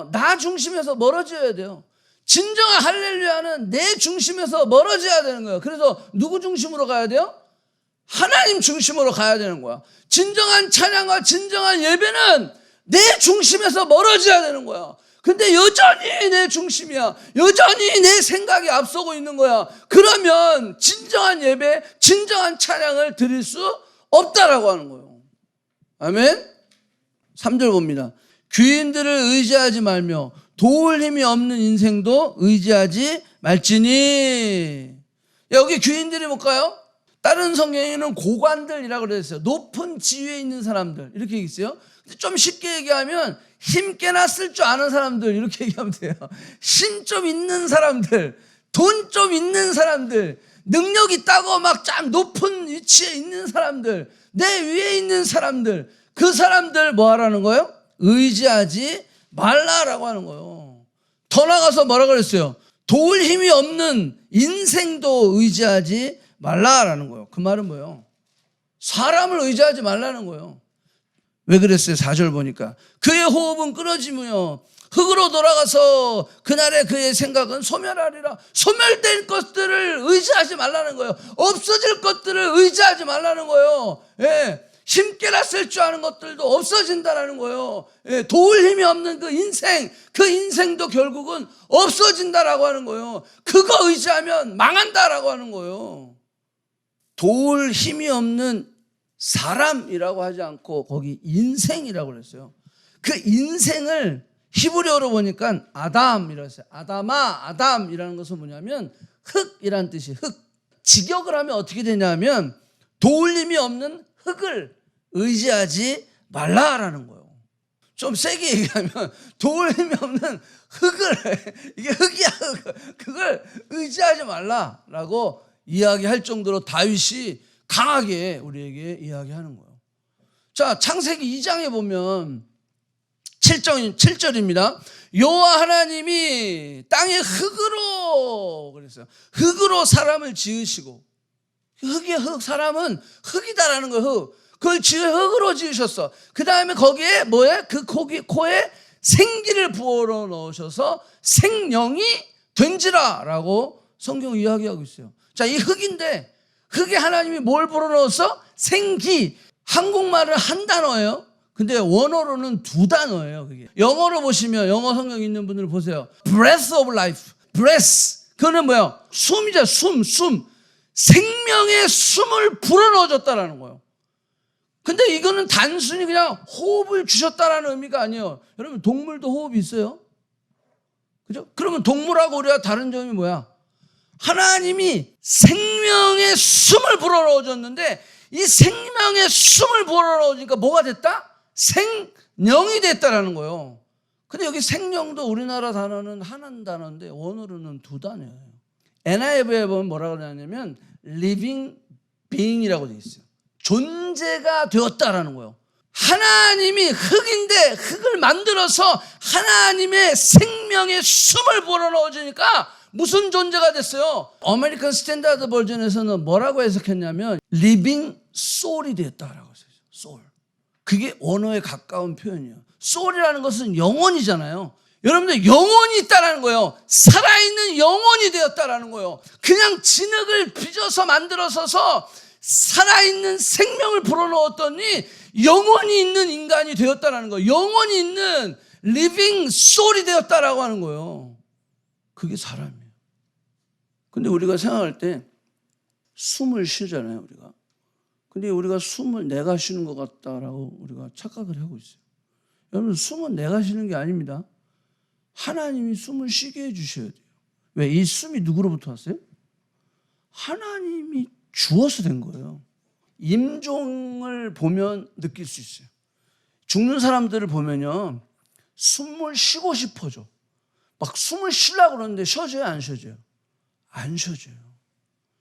뭐예요? 나 중심에서 멀어져야 돼요. 진정한 할렐루야는 내 중심에서 멀어져야 되는 거예요. 그래서 누구 중심으로 가야 돼요? 하나님 중심으로 가야 되는 거야. 진정한 찬양과 진정한 예배는 내 중심에서 멀어져야 되는 거야. 근데 여전히 내 중심이야. 여전히 내 생각이 앞서고 있는 거야. 그러면 진정한 예배, 진정한 찬양을 드릴 수 없다라고 하는 거예요. 아멘? 3절 봅니다. 귀인들을 의지하지 말며 도울 힘이 없는 인생도 의지하지 말지니. 여기 귀인들이 뭘까요? 다른 성경에는 고관들이라고 그랬어요. 높은 지위에 있는 사람들 이렇게 얘기했어요. 좀 쉽게 얘기하면 힘 꽤나 쓸 줄 아는 사람들 이렇게 얘기하면 돼요. 힘 좀 있는 사람들, 돈 좀 있는 사람들, 능력 있다고 막 참 높은 위치에 있는 사람들, 내 위에 있는 사람들, 그 사람들 뭐 하라는 거예요? 의지하지 말라라고 하는 거예요. 더 나가서 뭐라 그랬어요? 도울 힘이 없는 인생도 의지하지 말라라는 거예요. 그 말은 뭐예요? 사람을 의지하지 말라는 거예요. 왜 그랬어요? 4절 보니까 그의 호흡은 끊어지며 흙으로 돌아가서 그날의 그의 생각은 소멸하리라. 소멸된 것들을 의지하지 말라는 거예요. 없어질 것들을 의지하지 말라는 거예요. 예. 힘께나 쓸 줄 아는 것들도 없어진다라는 거예요. 예. 도울 힘이 없는 그 인생도 결국은 없어진다라고 하는 거예요. 그거 의지하면 망한다라고 하는 거예요. 도울 힘이 없는 사람이라고 하지 않고 거기 인생이라고 그랬어요. 그 인생을 히브리어로 보니까 아담이라고 했어요. 아담이라는 것은 뭐냐면 흙이라는 뜻이 흙. 직역을 하면 어떻게 되냐면 도울 힘이 없는 흙을 의지하지 말라라는 거예요. 좀 세게 얘기하면 도울 힘이 없는 흙을, 이게 흙이야, 흙. 그걸 의지하지 말라라고 이야기할 정도로 다윗이 강하게 우리에게 이야기하는 거예요. 자, 창세기 2장에 보면 7절입니다. 여호와 하나님이 땅의 흙으로 그랬어요. 흙으로 사람을 지으시고, 흙이야, 흙. 사람은 흙이다라는 거예요. 흙. 그걸 흙으로 지으셨어. 그 다음에 거기에 뭐에? 그 코에 생기를 부어 넣으셔서 생명이 된지라 라고 성경 이야기하고 있어요. 자, 이 흙인데 흙에 하나님이 뭘 불어넣었어? 생기. 한국말은 한 단어예요. 근데 원어로는 두 단어예요. 그게. 영어로 보시면 영어 성경 있는 분들 보세요. Breath of life. breath. 그거는 뭐예요? 숨이죠. 숨. 생명의 숨을 불어넣어줬다라는 거예요. 근데 이거는 단순히 그냥 호흡을 주셨다라는 의미가 아니에요. 여러분, 동물도 호흡이 있어요. 그죠? 그러면 동물하고 우리가 다른 점이 뭐야? 하나님이 생명의 숨을 불어넣어줬는데 이 생명의 숨을 불어넣으니까 뭐가 됐다? 생령이 됐다라는 거예요. 근데 여기 생령도 우리나라 단어는 하나는 단어인데 원어로는 두 단어예요. NIV에 보면 뭐라고 하냐면 living being이라고 되어 있어요. 존재가 되었다라는 거예요. 하나님이 흙인데 흙을 만들어서 하나님의 생명의 숨을 불어넣어주니까 무슨 존재가 됐어요? 아메리칸 스탠다드 버전에서는 뭐라고 해석했냐면 living soul이 되었다라고 했어요. soul. 그게 언어에 가까운 표현이에요. soul이라는 것은 영혼이잖아요. 여러분들 영혼이 있다라는 거예요. 살아있는 영혼이 되었다라는 거예요. 그냥 진흙을 빚어서 만들어서서 살아있는 생명을 불어넣었더니 영혼이 있는 인간이 되었다라는 거예요. 영혼이 있는 living soul이 되었다라고 하는 거예요. 그게 사람이에요. 근데 우리가 생각할 때 숨을 쉬잖아요, 우리가. 근데 우리가 숨을 내가 쉬는 것 같다라고 우리가 착각을 하고 있어요. 여러분, 숨은 내가 쉬는 게 아닙니다. 하나님이 숨을 쉬게 해주셔야 돼요. 왜? 이 숨이 누구로부터 왔어요? 하나님이 주어서 된 거예요. 임종을 보면 느낄 수 있어요. 죽는 사람들을 보면요, 숨을 쉬고 싶어져. 막 숨을 쉬려고 그러는데 쉬어져요, 안 쉬어져요? 안 쉬어져요.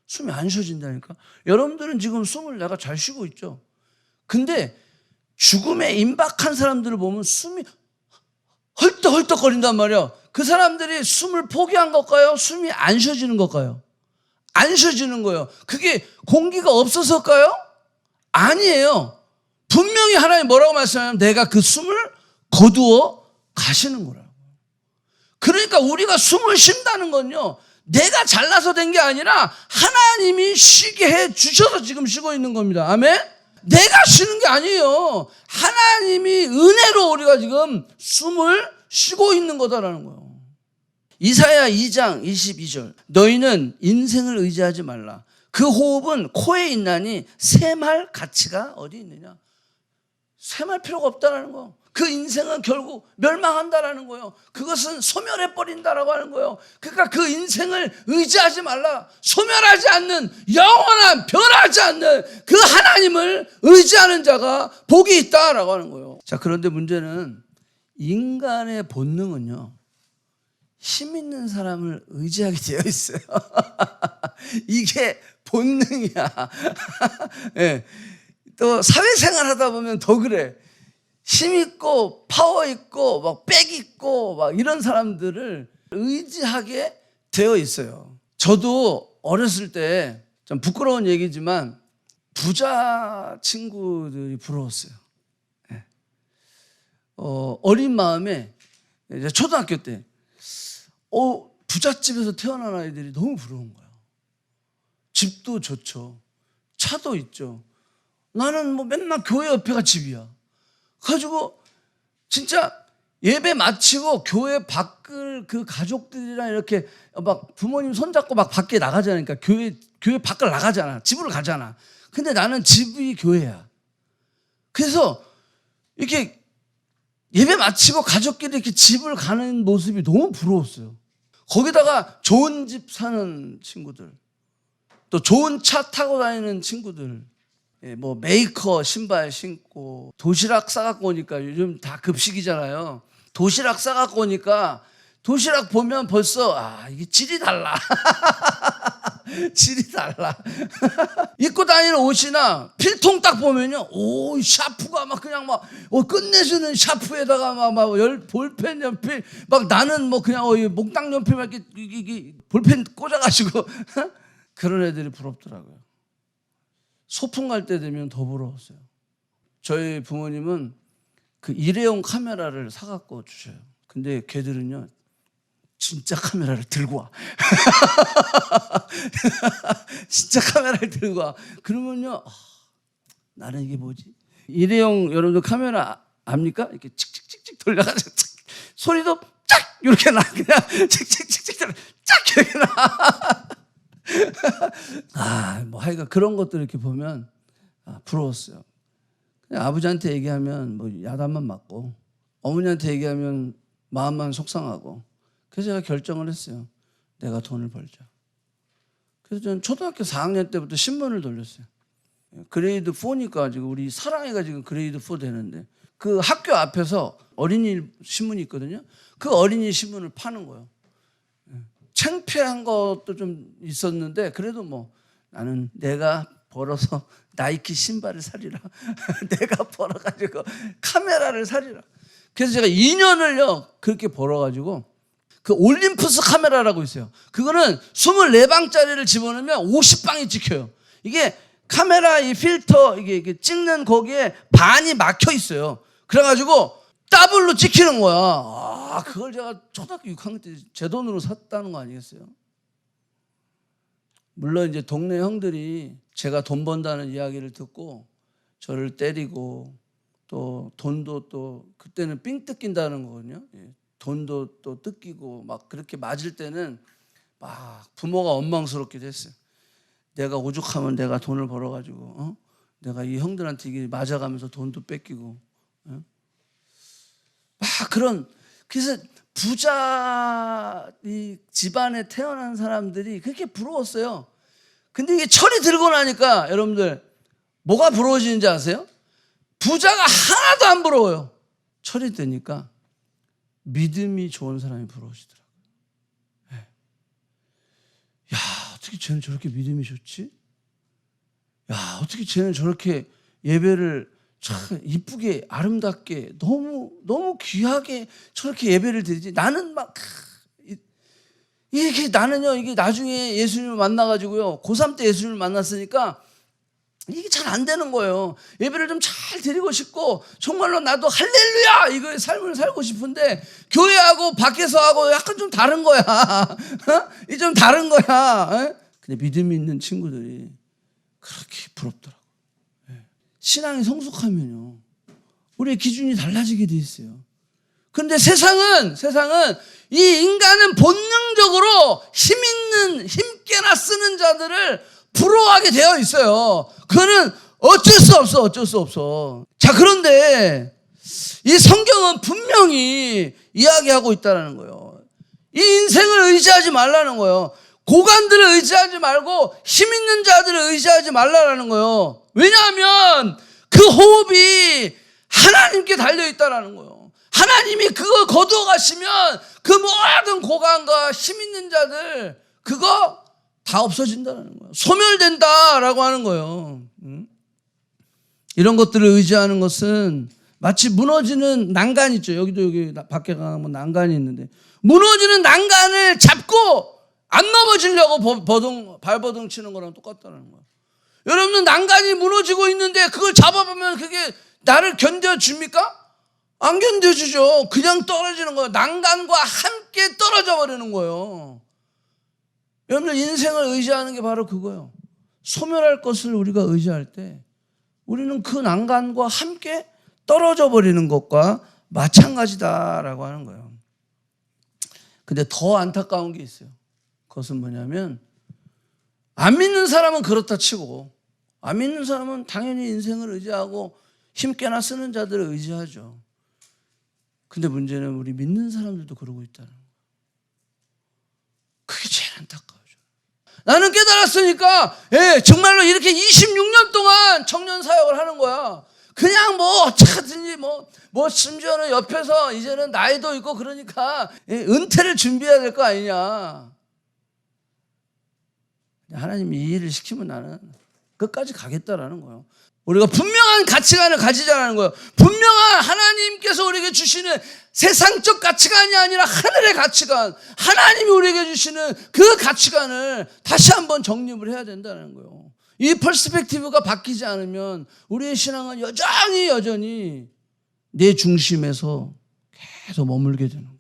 숨이 안 쉬어진다니까. 여러분들은 지금 숨을 내가 잘 쉬고 있죠. 근데 죽음에 임박한 사람들을 보면 숨이 헐떡헐떡거린단 말이야. 그 사람들이 숨을 포기한 걸까요? 숨이 안 쉬어지는 걸까요? 안 쉬어지는 거예요. 그게 공기가 없어서일까요? 아니에요. 분명히 하나님 뭐라고 말씀하냐면 내가 그 숨을 거두어 가시는 거라고. 그러니까 우리가 숨을 쉰다는 건요, 내가 잘나서 된 게 아니라 하나님이 쉬게 해 주셔서 지금 쉬고 있는 겁니다. 아멘? 내가 쉬는 게 아니에요. 하나님이 은혜로 우리가 지금 숨을 쉬고 있는 거다라는 거예요. 이사야 2장 22절. 너희는 인생을 의지하지 말라. 그 호흡은 코에 있나니 셈할 가치가 어디 있느냐. 셈할 필요가 없다라는 거. 그 인생은 결국 멸망한다라는 거예요. 그것은 소멸해 버린다라고 하는 거예요. 그러니까 그 인생을 의지하지 말라. 소멸하지 않는, 영원한, 변하지 않는 그 하나님을 의지하는 자가 복이 있다라고 하는 거예요. 자, 그런데 문제는 인간의 본능은요, 힘 있는 사람을 의지하게 되어 있어요. 이게 본능이야. 네. 또 사회생활 하다 보면 더 그래. 힘 있고 파워 있고 막 백 있고 막 이런 사람들을 의지하게 되어 있어요. 저도 어렸을 때 좀 부끄러운 얘기지만 부자 친구들이 부러웠어요. 네. 어린 마음에 이제 초등학교 때 부잣집에서 태어난 아이들이 너무 부러운 거예요. 집도 좋죠. 차도 있죠. 나는 뭐 맨날 교회 옆에가 집이야. 가지고 진짜 예배 마치고 교회 밖을 그 가족들이랑 이렇게 막 부모님 손잡고 막 밖에 나가잖아요. 그러니까 교회 밖을 나가잖아. 집으로 가잖아. 근데 나는 집이 교회야. 그래서 이렇게 예배 마치고 가족끼리 이렇게 집을 가는 모습이 너무 부러웠어요. 거기다가 좋은 집 사는 친구들, 또 좋은 차 타고 다니는 친구들, 뭐 메이커 신발 신고 도시락 싸갖고 오니까 요즘 다 급식이잖아요. 도시락 싸갖고 오니까 도시락 보면 벌써 이게 질이 달라. 질이 달라. 입고 다니는 옷이나 필통 딱 보면요, 오, 샤프가 막 그냥 막 끝내주는 샤프에다가 막 볼펜 연필 막 나는 뭐 그냥 목당 연필 막 이렇게 볼펜 꽂아가지고 그런 애들이 부럽더라고요. 소풍 갈 때 되면 더 부러웠어요. 저희 부모님은 그 일회용 카메라를 사갖고 주셔요. 근데 걔들은요, 진짜 카메라를 들고 와. 진짜 카메라를 들고 와. 그러면요, 나는 이게 뭐지? 일회용 여러분들 카메라 압니까? 이렇게 칙칙칙칙 돌려가지고 소리도 쫙 이렇게 나. 그냥 칙칙칙칙 쫙 이렇게 나. 뭐 하여간 그런 것들 이렇게 보면 부러웠어요. 그냥 아버지한테 얘기하면 뭐 야단만 맞고, 어머니한테 얘기하면 마음만 속상하고. 그래서 제가 결정을 했어요. 내가 돈을 벌자. 그래서 저는 초등학교 4학년 때부터 신문을 돌렸어요. 그레이드 4니까 지금 우리 사랑이가 지금 그레이드 4 되는데, 그 학교 앞에서 어린이 신문이 있거든요. 그 어린이 신문을 파는 거예요. 창피한 것도 좀 있었는데, 그래도 뭐 나는 내가 벌어서 나이키 신발을 사리라. 내가 벌어가지고 카메라를 사리라. 그래서 제가 2년을요 그렇게 벌어가지고 그 올림푸스 카메라라고 있어요. 그거는 24방짜리를 집어넣으면 50방이 찍혀요. 이게 카메라 이 필터 이게 찍는 거기에 반이 막혀 있어요. 그래가지고 더블로 찍히는 거야. 그걸 제가 초등학교 6학년 때 제 돈으로 샀다는 거 아니겠어요? 물론 이제 동네 형들이 제가 돈 번다는 이야기를 듣고 저를 때리고, 또 돈도 또 그때는 삥 뜯긴다는 거거든요. 돈도 또 뜯기고 막 그렇게 맞을 때는 막 부모가 원망스럽기도 했어요. 내가 오죽하면 내가 돈을 벌어가지고 내가 이 형들한테 이게 맞아가면서 돈도 뺏기고 막 그런. 그래서 부자 이 집안에 태어난 사람들이 그렇게 부러웠어요. 근데 이게 철이 들고 나니까 여러분들 뭐가 부러워지는지 아세요? 부자가 하나도 안 부러워요. 철이 드니까 믿음이 좋은 사람이 부러워지더라고요. 네. 야, 어떻게 쟤는 저렇게 믿음이 좋지? 야, 어떻게 쟤는 저렇게 예배를 참 이쁘게 아름답게 너무 귀하게 저렇게 예배를 드리지? 나는 막 이게 나는요, 이게 나중에 예수님을 만나가지고요, 고3 때 예수님을 만났으니까 이게 잘 안 되는 거예요. 예배를 좀 잘 드리고 싶고 정말로 나도 할렐루야 이거의 삶을 살고 싶은데 교회하고 밖에서 하고 약간 좀 다른 거야. 이 좀 다른 거야. 근데 믿음이 있는 친구들이 그렇게 부럽더라고. 신앙이 성숙하면요 우리의 기준이 달라지게 돼 있어요. 그런데 세상은 이 인간은 본능적으로 힘께나 쓰는 자들을 부러워하게 되어 있어요. 그거는 어쩔 수 없어. 자, 그런데 이 성경은 분명히 이야기하고 있다는 거예요. 이 인생을 의지하지 말라는 거예요. 고관들을 의지하지 말고 힘 있는 자들을 의지하지 말라는 거예요. 왜냐하면 그 호흡이 하나님께 달려있다는 거예요. 하나님이 그거 거두어 가시면 그 모든 고관과 힘 있는 자들 그거 다 없어진다는 거예요. 소멸된다라고 하는 거예요. 이런 것들을 의지하는 것은 마치 무너지는 난간 있죠. 여기 밖에 가면 난간이 있는데 무너지는 난간을 잡고 안 넘어지려고 발버둥 치는 거랑 똑같다는 거예요. 여러분은 난간이 무너지고 있는데 그걸 잡아보면 그게 나를 견뎌줍니까? 안 견뎌주죠. 그냥 떨어지는 거예요. 난간과 함께 떨어져 버리는 거예요. 여러분들 인생을 의지하는 게 바로 그거예요. 소멸할 것을 우리가 의지할 때 우리는 그 난간과 함께 떨어져 버리는 것과 마찬가지다라고 하는 거예요. 근데 더 안타까운 게 있어요. 그것은 뭐냐면 안 믿는 사람은 그렇다 치고 안 믿는 사람은 당연히 인생을 의지하고 힘께나 쓰는 자들을 의지하죠. 근데 문제는 우리 믿는 사람들도 그러고 있다는 거예요. 그게 제일 안타까워요. 나는 깨달았으니까 정말로 이렇게 26년 동안 청년 사역을 하는 거야. 그냥 뭐 어쩌든지 뭐 심지어는 옆에서 이제는 나이도 있고 그러니까 은퇴를 준비해야 될 거 아니냐. 하나님이 이 일을 시키면 나는 끝까지 가겠다라는 거예요. 우리가 분명한 가치관을 가지자라는 거예요. 분명한 하나님께서 우리에게 주시는 세상적 가치관이 아니라 하늘의 가치관, 하나님이 우리에게 주시는 그 가치관을 다시 한번 정립을 해야 된다는 거예요. 이 퍼스펙티브가 바뀌지 않으면 우리의 신앙은 여전히 내 중심에서 계속 머물게 되는 거예요.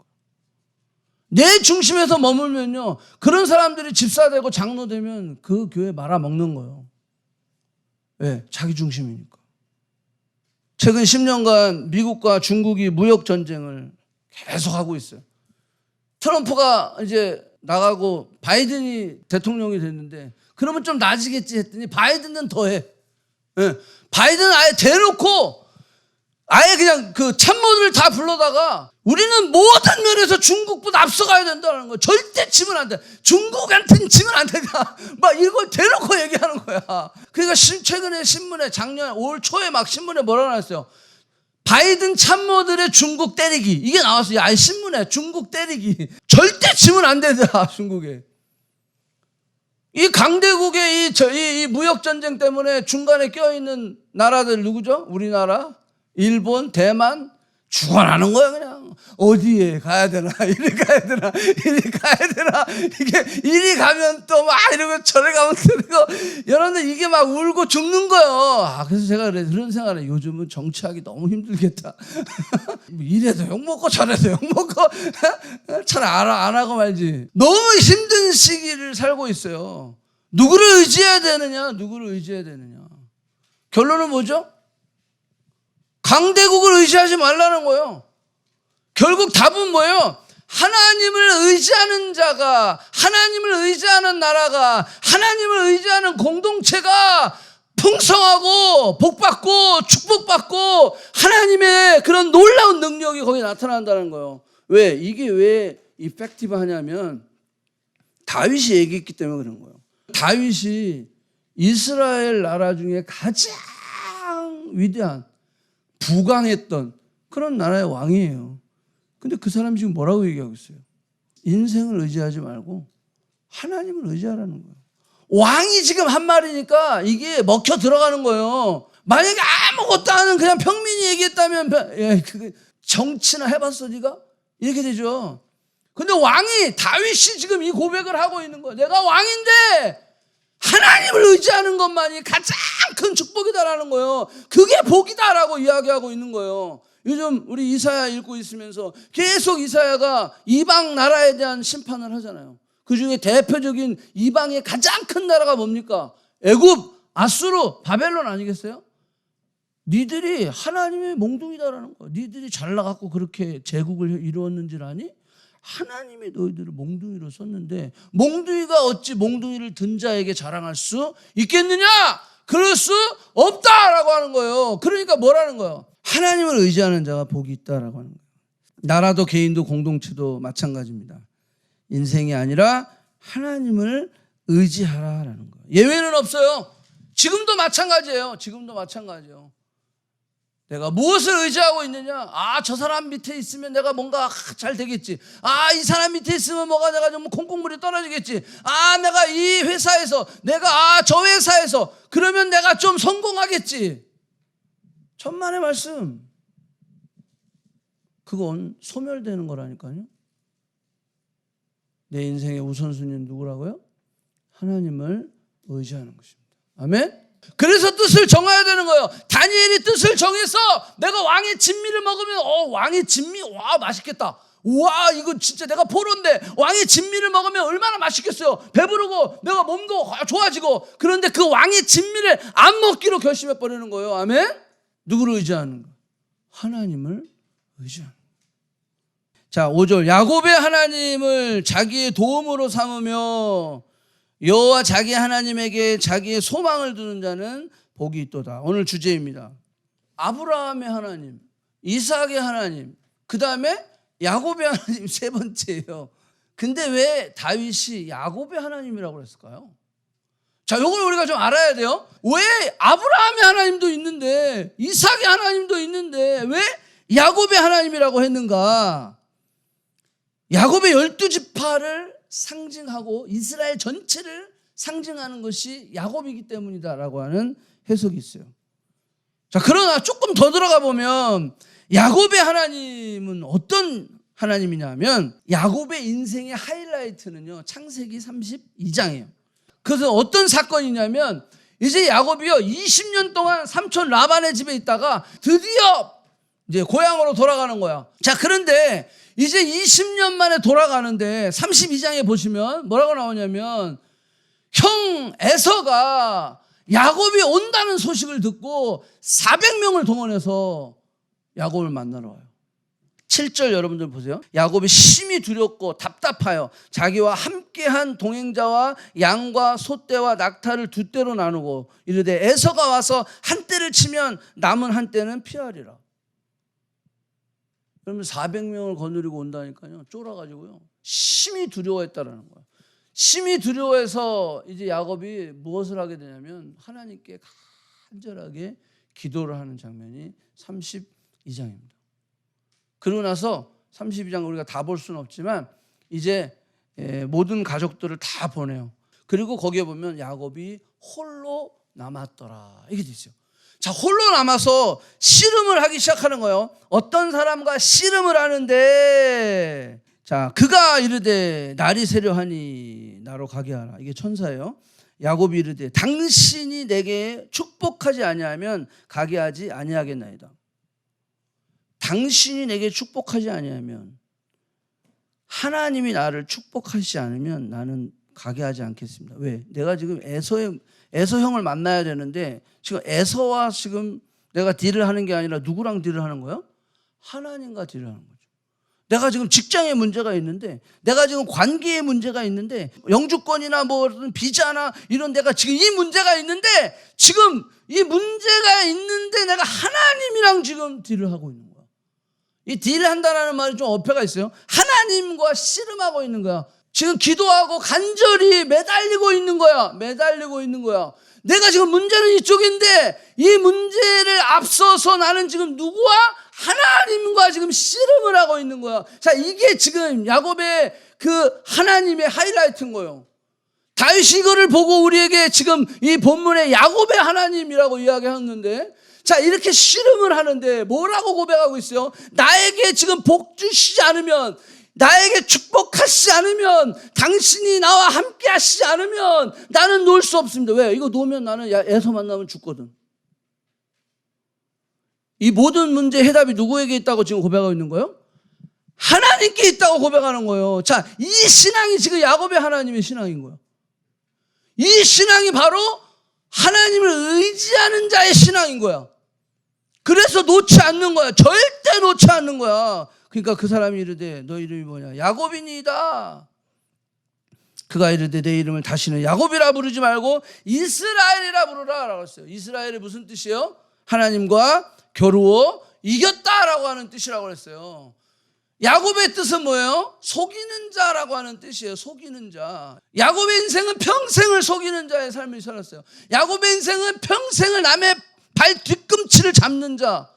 내 중심에서 머물면요 그런 사람들이 집사되고 장로되면 그 교회 말아먹는 거예요. 왜? 자기 중심이니까. 최근 10년간 미국과 중국이 무역 전쟁을 계속 하고 있어요. 트럼프가 이제 나가고 바이든이 대통령이 됐는데 그러면 좀 나아지겠지 했더니 바이든은 더해. 바이든은 아예 대놓고 아예 그냥 그 참모들을 다 불러다가 우리는 모든 면에서 중국보다 앞서가야 된다는 거예요. 절대 지면 안 돼. 중국한테는 지면 안 된다. 막 이걸 대놓고 얘기하는 거야. 그러니까 최근에 신문에 작년 올 초에 막 신문에 뭐라고 나왔어요. 바이든 참모들의 중국 때리기. 이게 나왔어요. 아예 신문에 중국 때리기. 절대 지면 안 된다. 중국에. 이 강대국의 이 무역전쟁 때문에 중간에 껴있는 나라들 누구죠? 우리나라, 일본, 대만 죽어나는 거야 그냥. 어디에 가야 되나 이리 가야 되나 이리 가야 되나 이게 이리 가면 또 막 이러고 저리 가면 또 이러고 여러분들 이게 막 울고 죽는 거예요. 그래서 제가 그런 생각을 해요. 요즘은 정치하기 너무 힘들겠다. 이래도 욕먹고 저래도 욕먹고 차라리 안 하고 말지. 너무 힘든 시기를 살고 있어요. 누구를 의지해야 되느냐 결론은 뭐죠? 강대국을 의지하지 말라는 거예요. 결국 답은 뭐예요? 하나님을 의지하는 자가, 하나님을 의지하는 나라가, 하나님을 의지하는 공동체가 풍성하고 복받고 축복받고 하나님의 그런 놀라운 능력이 거기에 나타난다는 거예요. 왜? 이게 왜 이펙티브 하냐면 다윗이 얘기했기 때문에 그런 거예요. 다윗이 이스라엘 나라 중에 가장 위대한 부강했던 그런 나라의 왕이에요. 근데 그 사람이 지금 뭐라고 얘기하고 있어요? 인생을 의지하지 말고 하나님을 의지하라는 거예요. 왕이 지금 한 말이니까 이게 먹혀 들어가는 거예요. 만약에 아무것도 안 하는 그냥 평민이 얘기했다면 그게 정치나 해봤어 네가? 이렇게 되죠. 근데 왕이 다윗이 지금 이 고백을 하고 있는 거예요. 내가 왕인데 하나님을 의지하는 것만이 가장 큰 축복이다라는 거예요. 그게 복이다라고 이야기하고 있는 거예요. 요즘 우리 이사야 읽고 있으면서 계속 이사야가 이방 나라에 대한 심판을 하잖아요. 그중에 대표적인 이방의 가장 큰 나라가 뭡니까? 애굽, 아수르, 바벨론 아니겠어요? 니들이 하나님의 몽둥이다라는 거예요. 니들이 잘나갖고 그렇게 제국을 이루었는지 아니? 하나님이 너희들을 몽둥이로 썼는데 몽둥이가 어찌 몽둥이를 든 자에게 자랑할 수 있겠느냐? 그럴 수 없다라고 하는 거예요. 그러니까 뭐라는 거예요? 하나님을 의지하는 자가 복이 있다라고 하는 거예요. 나라도 개인도 공동체도 마찬가지입니다. 인생이 아니라 하나님을 의지하라라는 거예요. 예외는 없어요. 지금도 마찬가지예요. 지금도 마찬가지예요. 내가 무엇을 의지하고 있느냐? 저 사람 밑에 있으면 내가 뭔가 잘 되겠지. 이 사람 밑에 있으면 뭐가 내가 좀 콩콩물이 떨어지겠지. 내가 이 회사에서, 내가 저 회사에서 그러면 내가 좀 성공하겠지. 천만의 말씀. 그건 소멸되는 거라니까요. 내 인생의 우선순위는 누구라고요? 하나님을 의지하는 것입니다. 아멘? 그래서 뜻을 정해야 되는 거예요. 다니엘이 뜻을 정해서 내가 왕의 진미를 먹으면 왕의 진미 와 맛있겠다. 와 이거 진짜 내가 포로인데 왕의 진미를 먹으면 얼마나 맛있겠어요. 배부르고 내가 몸도 좋아지고. 그런데 그 왕의 진미를 안 먹기로 결심해 버리는 거예요. 아멘? 누구를 의지하는 거? 하나님을 의지하는 거. 자 5절 야곱의 하나님을 자기의 도움으로 삼으며 여호와 자기 하나님에게 자기의 소망을 두는 자는 복이 있도다. 오늘 주제입니다. 아브라함의 하나님, 이삭의 하나님, 그 다음에 야곱의 하나님 세 번째예요. 근데 왜 다윗이 야곱의 하나님이라고 그랬을까요? 자, 이걸 우리가 좀 알아야 돼요. 왜 아브라함의 하나님도 있는데 이삭의 하나님도 있는데 왜 야곱의 하나님이라고 했는가? 야곱의 12지파를 상징하고 이스라엘 전체를 상징하는 것이 야곱이기 때문이다라고 하는 해석이 있어요. 자, 그러나 조금 더 들어가 보면 야곱의 하나님은 어떤 하나님이냐면 야곱의 인생의 하이라이트는요. 창세기 32장이에요. 그래서 어떤 사건이냐면 이제 야곱이요 20년 동안 삼촌 라반의 집에 있다가 드디어 이제 고향으로 돌아가는 거야. 자, 그런데 이제 20년 만에 돌아가는데 32장에 보시면 뭐라고 나오냐면 형 에서가 야곱이 온다는 소식을 듣고 400명을 동원해서 야곱을 만나러 와요. 7절 여러분들 보세요. 야곱이 심히 두렵고 답답하여 자기와 함께한 동행자와 양과 소떼와 낙타를 두 떼로 나누고 이르되 에서가 와서 한 떼를 치면 남은 한 떼는 피하리라. 그러면 400명을 거느리고 온다니까요. 쫄아가지고요. 심히 두려워했다라는 거예요. 심히 두려워해서 이제 야곱이 무엇을 하게 되냐면 하나님께 간절하게 기도를 하는 장면이 32장입니다. 그러고 나서 32장 우리가 다 볼 수는 없지만 이제 모든 가족들을 다 보내요. 그리고 거기에 보면 야곱이 홀로 남았더라 이게 돼 있어요. 자, 홀로 남아서 씨름을 하기 시작하는 거예요. 어떤 사람과 씨름을 하는데 자, 그가 이르되 날이 새려하니 나로 가게 하라. 이게 천사예요. 야곱이 이르되 당신이 내게 축복하지 아니하면 가게 하지 아니하겠나이다. 당신이 내게 축복하지 아니하면 하나님이 나를 축복하시지 않으면 나는 가게 하지 않겠습니다. 왜? 내가 지금 에서 형을 만나야 되는데 지금 에서와 지금 내가 딜을 하는 게 아니라 누구랑 딜을 하는 거예요? 하나님과 딜을 하는 거죠. 내가 지금 직장에 문제가 있는데 내가 지금 관계에 문제가 있는데 영주권이나 뭐 비자나 이런 내가 지금 이 문제가 있는데 지금 이 문제가 있는데 내가 하나님이랑 지금 딜을 하고 있는 거야. 이 딜을 한다는 말이 좀 어폐가 있어요. 하나님과 씨름하고 있는 거야. 지금 기도하고 간절히 매달리고 있는 거야. 매달리고 있는 거야. 내가 지금 문제는 이쪽인데 이 문제를 앞서서 나는 지금 누구와? 하나님과 지금 씨름을 하고 있는 거야. 자, 이게 지금 야곱의 그 하나님의 하이라이트인 거예요. 다윗이 이거를 보고 우리에게 지금 이 본문에 야곱의 하나님이라고 이야기했는데 자, 이렇게 씨름을 하는데 뭐라고 고백하고 있어요? 나에게 지금 복 주시지 않으면 나에게 축복하시지 않으면, 당신이 나와 함께 하시지 않으면 나는 놓을 수 없습니다. 왜? 이거 놓으면 나는 에서 만나면 죽거든. 이 모든 문제의 해답이 누구에게 있다고 지금 고백하고 있는 거예요? 하나님께 있다고 고백하는 거예요. 자, 이 신앙이 지금 야곱의 하나님의 신앙인 거예요. 이 신앙이 바로 하나님을 의지하는 자의 신앙인 거야. 그래서 놓지 않는 거야. 절대 놓지 않는 거야. 그러니까 그 사람이 이르되 너 이름이 뭐냐? 야곱이니이다. 그가 이르되 내 이름을 다시는 야곱이라 부르지 말고 이스라엘이라 부르라 라고 했어요. 이스라엘이 무슨 뜻이에요? 하나님과 겨루어 이겼다라고 하는 뜻이라고 했어요. 야곱의 뜻은 뭐예요? 속이는 자라고 하는 뜻이에요. 속이는 자. 야곱의 인생은 평생을 속이는 자의 삶을 살았어요. 야곱의 인생은 평생을 남의 발 뒤꿈치를 잡는 자,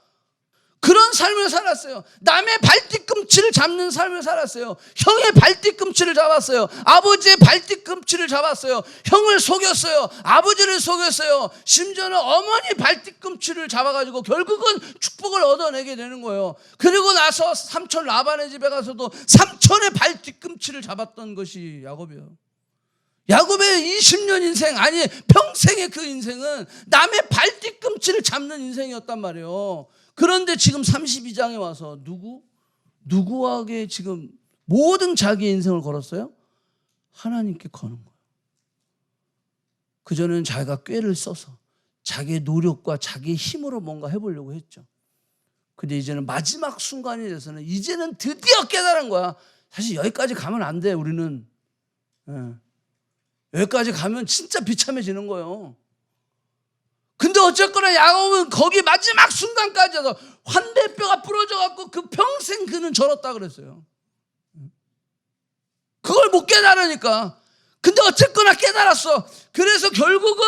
그런 삶을 살았어요. 남의 발 뒤꿈치를 잡는 삶을 살았어요. 형의 발 뒤꿈치를 잡았어요. 아버지의 발 뒤꿈치를 잡았어요. 형을 속였어요. 아버지를 속였어요. 심지어는 어머니 발 뒤꿈치를 잡아가지고 결국은 축복을 얻어내게 되는 거예요. 그리고 나서 삼촌 라반의 집에 가서도 삼촌의 발 뒤꿈치를 잡았던 것이 야곱이에요. 야곱의 20년 인생, 아니 평생의 그 인생은 남의 발 뒤꿈치를 잡는 인생이었단 말이에요. 그런데 지금 32장에 와서 누구에게 지금 모든 자기의 인생을 걸었어요? 하나님께 거는 거예요. 그전에는 자기가 꾀를 써서 자기의 노력과 자기의 힘으로 뭔가 해보려고 했죠. 근데 이제는 마지막 순간이 돼서는 이제는 드디어 깨달은 거야. 사실 여기까지 가면 안 돼, 우리는. 여기까지 가면 진짜 비참해지는 거예요. 근데 어쨌거나 야곱은 거기 마지막 순간까지 해서 환대뼈가 부러져갖고 그 평생 그는 절었다 그랬어요. 그걸 못 깨달으니까. 근데 어쨌거나 깨달았어. 그래서 결국은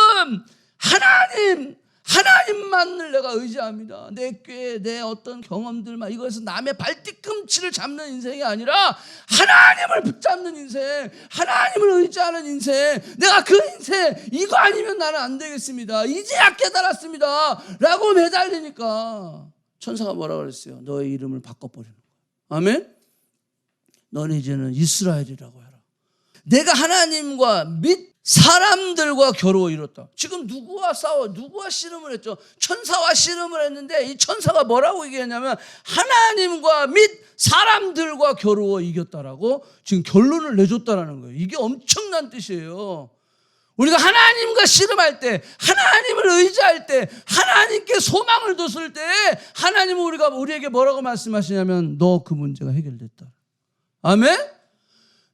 하나님만을 내가 의지합니다. 내 꾀, 내 어떤 경험들만, 이것은 남의 발뒤꿈치를 잡는 인생이 아니라 하나님을 붙잡는 인생, 하나님을 의지하는 인생. 내가 그 인생, 이거 아니면 나는 안 되겠습니다. 이제야 깨달았습니다. 라고 매달리니까 천사가 뭐라고 그랬어요? 너의 이름을 바꿔버리는 거야. 아멘? 너는 이제는 이스라엘이라고 해라. 내가 하나님과 및 사람들과 겨루어 이뤘다. 지금 누구와 싸워? 누구와 씨름을 했죠? 천사와 씨름을 했는데 이 천사가 뭐라고 얘기했냐면 하나님과 및 사람들과 겨루어 이겼다라고 지금 결론을 내줬다라는 거예요. 이게 엄청난 뜻이에요. 우리가 하나님과 씨름할 때, 하나님을 의지할 때, 하나님께 소망을 뒀을 때 하나님은 우리에게 뭐라고 말씀하시냐면 너 그 문제가 해결됐다. 아멘?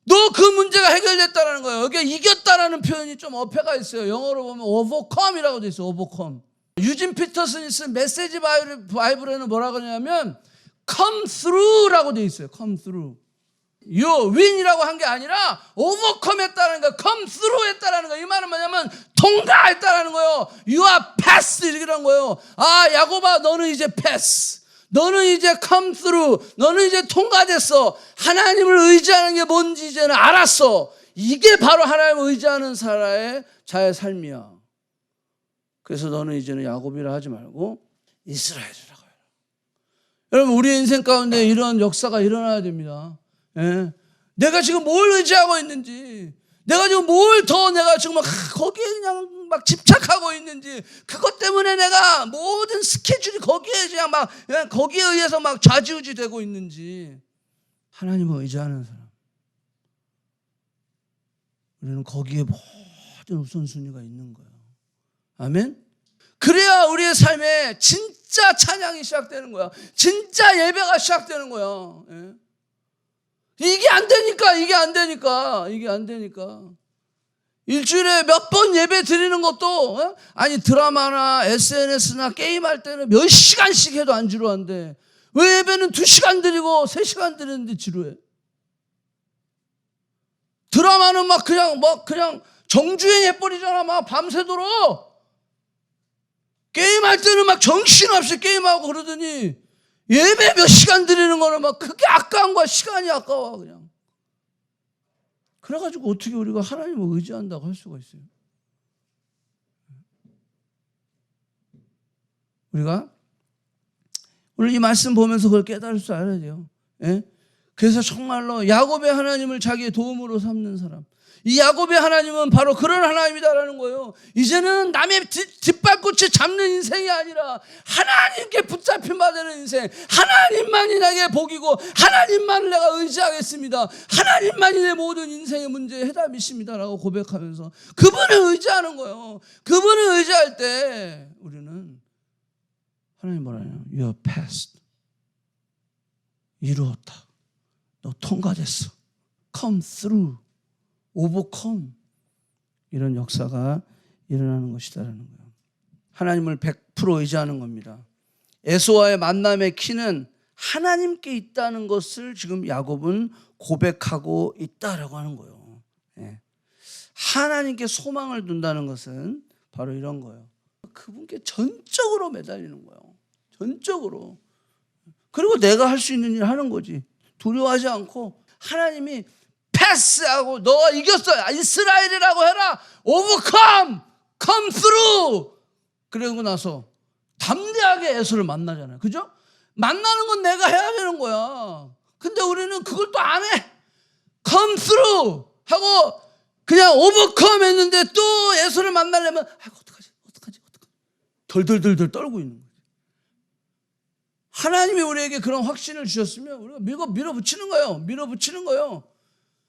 너 그 문제가 해결됐다라는 거예요. 여기에 이겼다라는 표현이 좀 어폐가 있어요. 영어로 보면 overcome이라고 돼 있어요. overcome. 유진 피터슨이 쓴 메시지 바이블에는 뭐라고 하냐면 come through라고 돼 있어요. come through. You win이라고 한 게 아니라 overcome 했다는 거예요. come through 했다라는 거예요. 이 말은 뭐냐면 통과했다라는 거예요. You are pass 이런 거예요. 아, 야곱아, 너는 이제 pass. 너는 이제 come through. 너는 이제 통과됐어. 하나님을 의지하는 게 뭔지 이제는 알았어. 이게 바로 하나님을 의지하는 자의 삶이야. 그래서 너는 이제는 야곱이라 하지 말고 이스라엘이라고 해라. 여러분, 우리 인생 가운데 이런 역사가 일어나야 됩니다. 예? 내가 지금 뭘 의지하고 있는지, 내가 지금 뭘 더 내가 정말 거기에 그냥 막 집착하고 있는지, 그것 때문에 내가 모든 스케줄이 거기에 그냥 거기에 의해서 막 좌지우지 되고 있는지. 하나님을 의지하는 사람, 우리는 거기에 모든 우선순위가 있는 거예요. 아멘? 그래야 우리의 삶에 진짜 찬양이 시작되는 거야. 진짜 예배가 시작되는 거야. 예? 이게 안 되니까. 일주일에 몇 번 예배 드리는 것도, 아니 드라마나 SNS나 게임할 때는 몇 시간씩 해도 안 지루한데 왜 예배는 2시간 드리고 3시간 드리는데 지루해? 드라마는 막 그냥 정주행 해버리잖아. 막 밤새도록. 게임할 때는 막 정신없이 게임하고 그러더니 예배 몇 시간 드리는 거는 막 그게 아까운 거야. 시간이 아까워 그냥. 그래가지고 어떻게 우리가 하나님을 의지한다고 할 수가 있어요? 우리가 오늘 이 말씀 보면서 그걸 깨달을 줄 알아야 돼요. 예? 그래서 정말로 야곱의 하나님을 자기의 도움으로 삼는 사람, 이 야곱의 하나님은 바로 그런 하나님이다라는 거예요. 이제는 남의 뒷발꿈치 잡는 인생이 아니라 하나님께 붙잡힌 바 되는 인생, 하나님만이 내게 복이고 하나님만을 내가 의지하겠습니다, 하나님만이 내 모든 인생의 문제의 해답이십니다라고 고백하면서 그분을 의지하는 거예요. 그분을 의지할 때 우리는 하나님 뭐라냐, You are past, 이루었다, 너 통과됐어, come through, overcome, 이런 역사가 일어나는 것이다라는 거예요. 하나님을 100% 의지하는 겁니다. 에서와의 만남의 키는 하나님께 있다는 것을 지금 야곱은 고백하고 있다라고 하는 거예요. 하나님께 소망을 둔다는 것은 바로 이런 거예요. 그분께 전적으로 매달리는 거예요. 전적으로. 그리고 내가 할 수 있는 일을 하는 거지. 두려워하지 않고 하나님이 패스하고 너가 이겼어, 이스라엘이라고 해라, overcome, come through. 그러고 나서 담대하게 에서를 만나잖아요. 그죠? 만나는 건 내가 해야 되는 거야. 근데 우리는 그걸 또 안 해. come through 하고 그냥 overcome 했는데 또 에서를 만나려면 어떡하지 덜덜덜덜 떨고 있는 거예요. 하나님이 우리에게 그런 확신을 주셨으면 우리가 밀어붙이는 거예요. 밀어붙이는 거예요.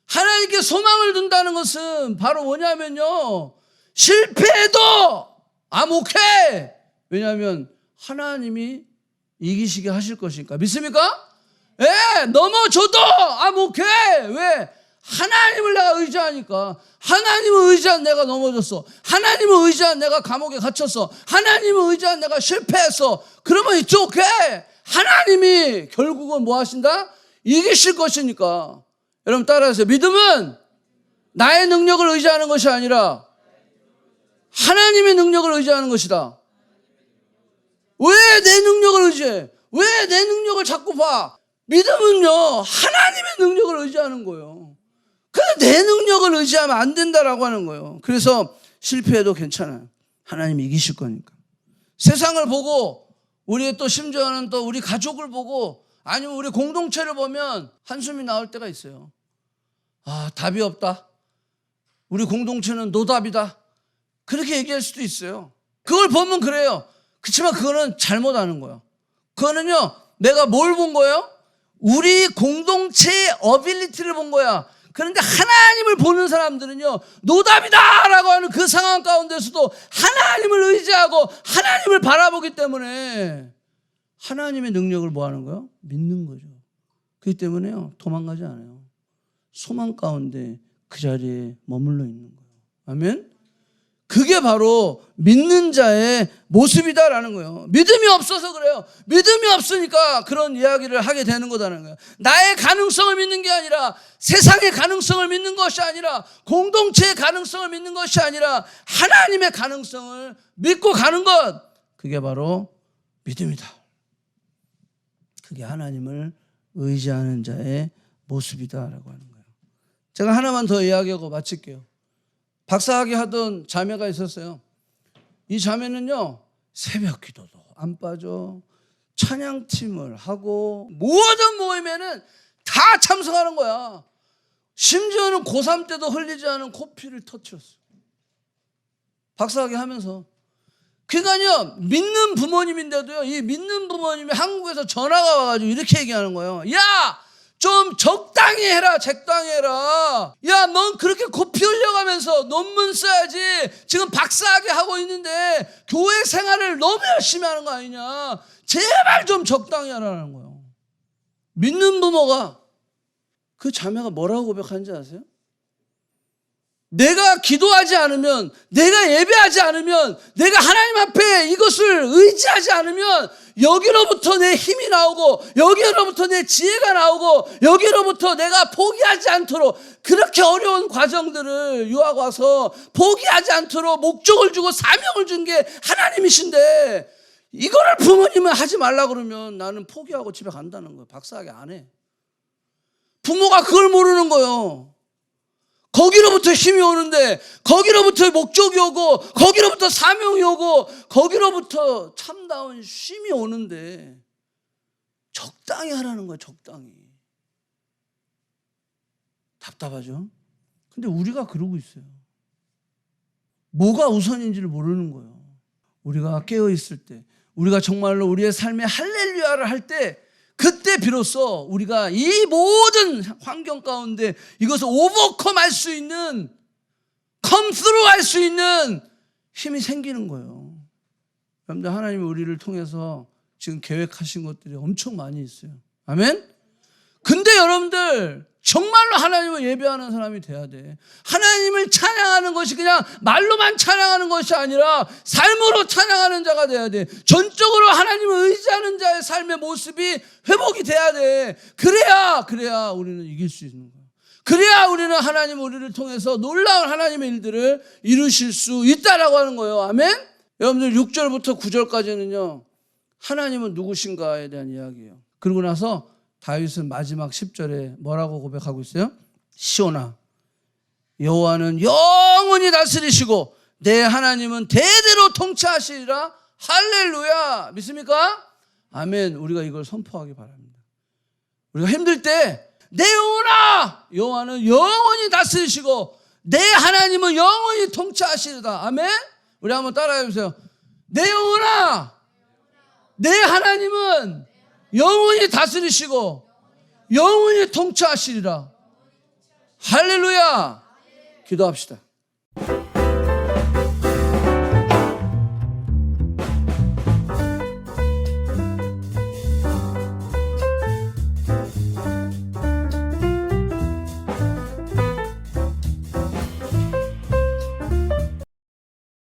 하나님께 소망을 둔다는 것은 바로 뭐냐면요, 실패해도 I'm okay. 왜냐하면 하나님이 이기시게 하실 것이니까. 믿습니까? 예, 넘어져도 I'm okay. 왜? 하나님을 내가 의지하니까. 하나님을 의지한 내가 넘어졌어, 하나님을 의지한 내가 감옥에 갇혔어, 하나님을 의지한 내가 실패했어, 그러면 it's okay. 하나님이 결국은 뭐 하신다? 이기실 것이니까. 여러분 따라하세요. 믿음은 나의 능력을 의지하는 것이 아니라 하나님의 능력을 의지하는 것이다. 왜 내 능력을 의지해? 왜 내 능력을 자꾸 봐? 믿음은요, 하나님의 능력을 의지하는 거예요. 근데 내 능력을 의지하면 안 된다라고 하는 거예요. 그래서 실패해도 괜찮아요. 하나님이 이기실 거니까. 세상을 보고, 우리의 또 심지어는 또 우리 가족을 보고, 아니면 우리 공동체를 보면 한숨이 나올 때가 있어요. 아, 답이 없다, 우리 공동체는 노답이다, 그렇게 얘기할 수도 있어요. 그걸 보면 그래요. 그렇지만 그거는 잘못하는 거예요. 그거는요, 내가 뭘 본 거예요? 우리 공동체의 어빌리티를 본 거야. 그런데 하나님을 보는 사람들은요, 노답이다라고 하는 그 상황 가운데서도 하나님을 의지하고 하나님을 바라보기 때문에 하나님의 능력을 뭐 하는 거예요? 믿는 거죠. 그렇기 때문에요, 도망가지 않아요. 소망 가운데 그 자리에 머물러 있는 거예요. 아멘? 그게 바로 믿는 자의 모습이다라는 거예요. 믿음이 없어서 그래요. 믿음이 없으니까 그런 이야기를 하게 되는 거다라는 거예요. 나의 가능성을 믿는 게 아니라, 세상의 가능성을 믿는 것이 아니라, 공동체의 가능성을 믿는 것이 아니라 하나님의 가능성을 믿고 가는 것, 그게 바로 믿음이다. 그게 하나님을 의지하는 자의 모습이다라고 하는 거예요. 제가 하나만 더 이야기하고 마칠게요. 박사학위 하던 자매가 있었어요. 이 자매는요, 새벽 기도도 안 빠져, 찬양팀을 하고 모든 모임에는 다 참석하는 거야. 심지어는 고3 때도 흘리지 않은 코피를 터뜨렸어. 박사학위 하면서. 그러니까요, 믿는 부모님인데도요, 이 믿는 부모님이 한국에서 전화가 와가지고 이렇게 얘기하는 거예요. 야, 좀 적당히 해라, 적당히 해라. 야, 넌 그렇게 코피 흘려가면서 논문 써야지. 지금 박사학위 하고 있는데 교회 생활을 너무 열심히 하는 거 아니냐. 제발 좀 적당히 하라는 거예요. 믿는 부모가, 그 자매가 뭐라고 고백하는지 아세요? 내가 기도하지 않으면, 내가 예배하지 않으면, 내가 하나님 앞에 이것을 의지하지 않으면 여기로부터 내 힘이 나오고, 여기로부터 내 지혜가 나오고, 여기로부터 내가 포기하지 않도록, 그렇게 어려운 과정들을 유학 와서 포기하지 않도록 목적을 주고 사명을 준 게 하나님이신데, 이거를 부모님은 하지 말라 그러면 나는 포기하고 집에 간다는 거예요. 박사학위 안 해. 부모가 그걸 모르는 거예요. 거기로부터 힘이 오는데, 거기로부터 목적이 오고, 거기로부터 사명이 오고, 거기로부터 참다운 쉼이 오는데 적당히 하라는 거예요. 적당히. 답답하죠? 근데 우리가 그러고 있어요. 뭐가 우선인지를 모르는 거예요. 우리가 깨어있을 때, 우리가 정말로 우리의 삶에 할렐루야를 할 때, 그때 비로소 우리가 이 모든 환경 가운데 이것을 오버컴할 수 있는, 컴스루 할 수 있는 힘이 생기는 거예요. 여러분들, 하나님이 우리를 통해서 지금 계획하신 것들이 엄청 많이 있어요. 아멘? 근데 여러분들, 정말로 하나님을 예배하는 사람이 돼야 돼. 하나님을 찬양하는 것이 그냥 말로만 찬양하는 것이 아니라 삶으로 찬양하는 자가 돼야 돼. 전적으로 하나님을 의지하는 자의 삶의 모습이 회복이 돼야 돼. 그래야 우리는 이길 수 있는 거야. 그래야 우리는 하나님 우리를 통해서 놀라운 하나님의 일들을 이루실 수 있다라고 하는 거예요. 아멘? 여러분들 6절부터 9절까지는요, 하나님은 누구신가에 대한 이야기예요. 그러고 나서 다윗은 마지막 10절에 뭐라고 고백하고 있어요? 시온아, 여호와는 영원히 다스리시고 내 하나님은 대대로 통치하시리라. 할렐루야. 믿습니까? 아멘. 우리가 이걸 선포하기 바랍니다. 우리가 힘들 때 내 영혼아, 여호와는 영원히 다스리시고 내 하나님은 영원히 통치하시리다. 아멘. 우리 한번 따라해 보세요. 내 영혼아, 내 하나님은 영원히 다스리시고 영원히 통치하시리라. 할렐루야. 기도합시다.